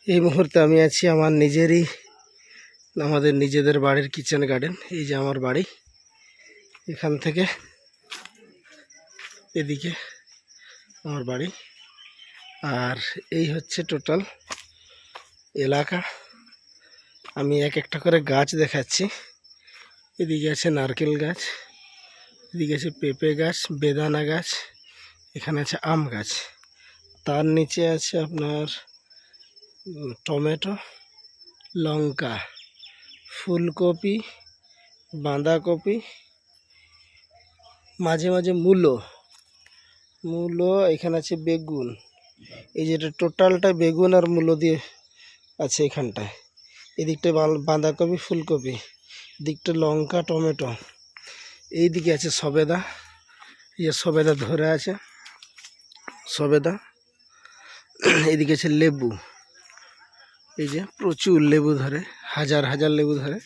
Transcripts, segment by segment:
এই মুহূর্তে আমি আছি আমাদের নিজেদের বাড়ির কিচেন গার্ডেন। এই যে আমার বাড়ি, এখান থেকে এদিকে আমার বাড়ি, আর এই হচ্ছে টোটাল এলাকা। আমি এক একটা করে গাছ দেখাচ্ছি। এদিকে আছে নারকেল গাছ, এদিকে আছে পেঁপে গাছ, বেদানা গাছ, এখানে আছে আম গাছ, তার নিচে আছে আপনার টমেটো, লঙ্কা, ফুলকপি, বাঁধাকপি, মাঝে মাঝে মূলো, এখানে আছে বেগুন। এই যেটা টোটালটা বেগুন আর মূলো দিয়ে আছে এখানটায়। এদিকটায় বাঁধাকপি, ফুলকপি, এদিকটা লঙ্কা, টমেটো, এইদিকে আছে সবেদা। এই যে সবেদা ধরে আছে, সবেদা। এদিকে আছে লেবু, এই যে প্রচুর লেবু ধরে, হাজার হাজার লেবু ধরে।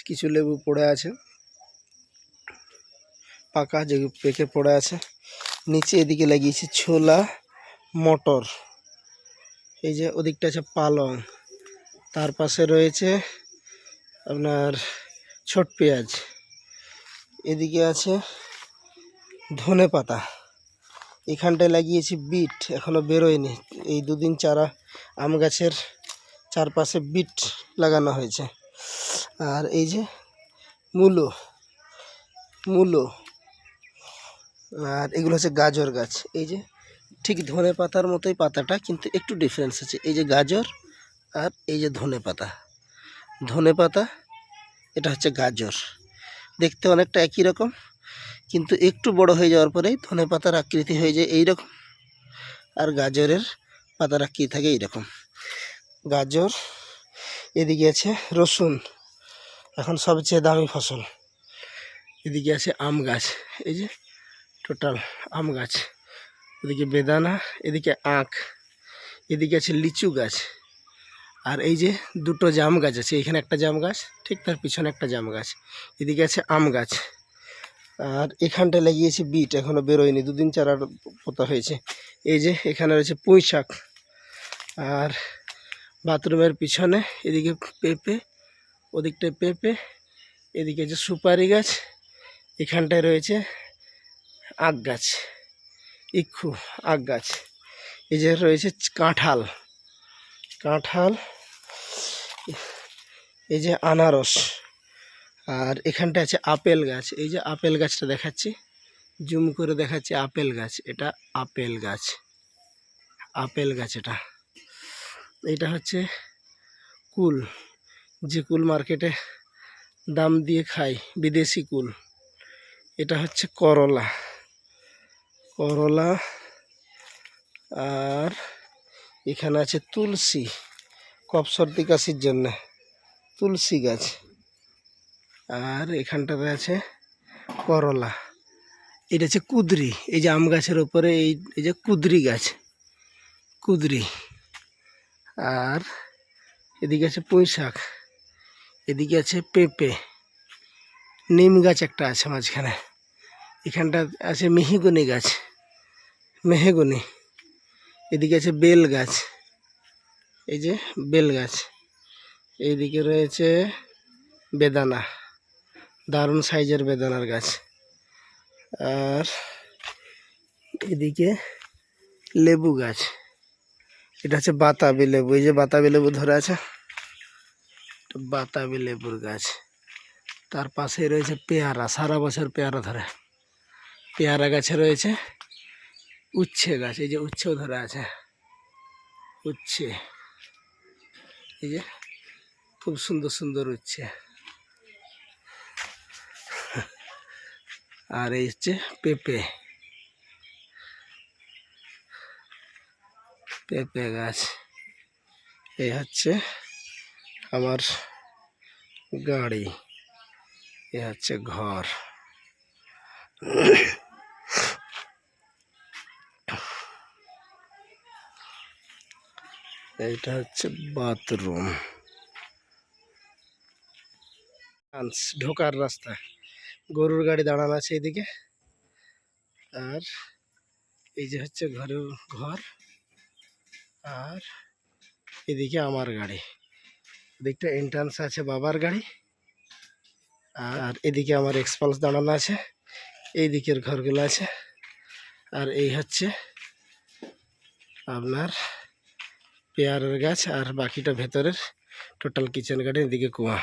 কিছু লেবু পড়ে আছে পাকা, যে পেকে পড়ে আছে। নিচে এদিকে লাগিয়েছে ছোলা, মটর। এই যে ওদিকটা আছে পালং, তার পাশে রয়েছে আপনার ছোট পেঁয়াজ। এদিকে আছে ধনে পাতা। এখানটায় লাগিয়েছি বিট, এখনো বেরোয়নি। এই দুদিন চারা আম গাছের চারপাশে বিট লাগানো হয়েছে। আর এই যে মূলো, আর এগুলো হচ্ছে গাজর গাছ। এই যে ঠিক ধনে পাতার মতোই পাতাটা, কিন্তু একটু ডিফারেন্স আছে। এই যে গাজর আর এই যে ধনে পাতা, এটা হচ্ছে গাজর। দেখতে অনেকটা একই রকম, কিন্তু একটু বড় হয়ে যাওয়ার পরেই ধনে পাতার আকৃতি হয়ে যায় এইরকম, আর গাজরের পাতার আকৃতি থাকে এইরকম। গাজর, এদিকে আছে রসুন, এখন সবচেয়ে দামি ফসল। এদিকে আছে আম গাছ, এই যে টোটাল আম গাছ। এদিকে বেদানা, এদিকে আখ, এদিকে আছে লিচু গাছ। আর এই যে দুটো জাম গাছ আছে, এখানে একটা জাম গাছ, ঠিক তার পিছনে একটা জাম গাছ। এদিকে আছে আম গাছ। আর এখানটায় লাগিয়েছি বিট, এখনো বেরোয়নি, দুদিন চারা পোতা হয়েছে। এই যে এখানে রয়েছে পুঁই শাক। আর বাথরুমের পিছনে এদিকে পেঁপে, ওদিকটায় পেঁপে, এদিকে আছে সুপারি গাছ, এখানটায় রয়েছে আখ গাছ, ইক্ষু আখ গাছ। এই যে রয়েছে কাঁঠাল, এই যে আনারস। আর এখানটা আছে আপেল গাছ। এই যে আপেল গাছটা দেখাচ্ছি, জুম করে দেখাচ্ছি আপেল গাছ। এটা আপেল গাছ, এটা হচ্ছে কুল, যে কুল মার্কেটে দাম দিয়ে খাই, বিদেশি কুল। এটা হচ্ছে করলা। আর এখানে আছে তুলসী, কফ সর্দি কাশির জন্য তুলসী গাছ। আর এখানটাতে আছে করলা। এটা হচ্ছে কুদরি, এই যে আম গাছের ওপরে এই যে কুদরি গাছ, আর এদিকে আছে পুঁই শাক, এদিকে আছে পেঁপে, নিম গাছ একটা আছে মাঝখানে। এখানটা আছে মেহগনি গাছ, এদিকে আছে বেল গাছ, এই যে বেল গাছ। এইদিকে রয়েছে বেদানা, দারুণ সাইজের বেদানার গাছ। আর এদিকে লেবু গাছ, এটা হচ্ছে বাতাবি লেবু। এই যে বাতাবি লেবু ধরে আছে, বাতাবি লেবুর গাছ। তার পাশে রয়েছে পেয়ারা, সারা বছর পেয়ারা ধরে। পেয়ারা গাছে রয়েছে উচ্ছে গাছ, এই যে উচ্ছেও ধরে আছে, উচ্ছে, এই যে খুব সুন্দর সুন্দর উচ্ছে। আর এই হচ্ছে পেঁপে গাছ। এই হচ্ছে আমার গাড়ি, এ হচ্ছে ঘর। এইটা হচ্ছে বাথরুম, ঢোকার রাস্তা। গরুর গাড়ি দাঁড়ানো আছে এদিকে। আর এই যে হচ্ছে ঘর। আর এদিকে আমার গাড়ি, এদিকটা এন্ট্রান্স আছে বাবার গাড়ি, আর এদিকে আমার এক্সপালস দাঁড়ানো আছে, এই দিকের ঘরগুলো আছে, আর এই হচ্ছে আপনার পেয়ারের গাছ, আর বাকিটা ভেতরের টোটাল কিচেন গার্ডেন, এদিকে কুয়া।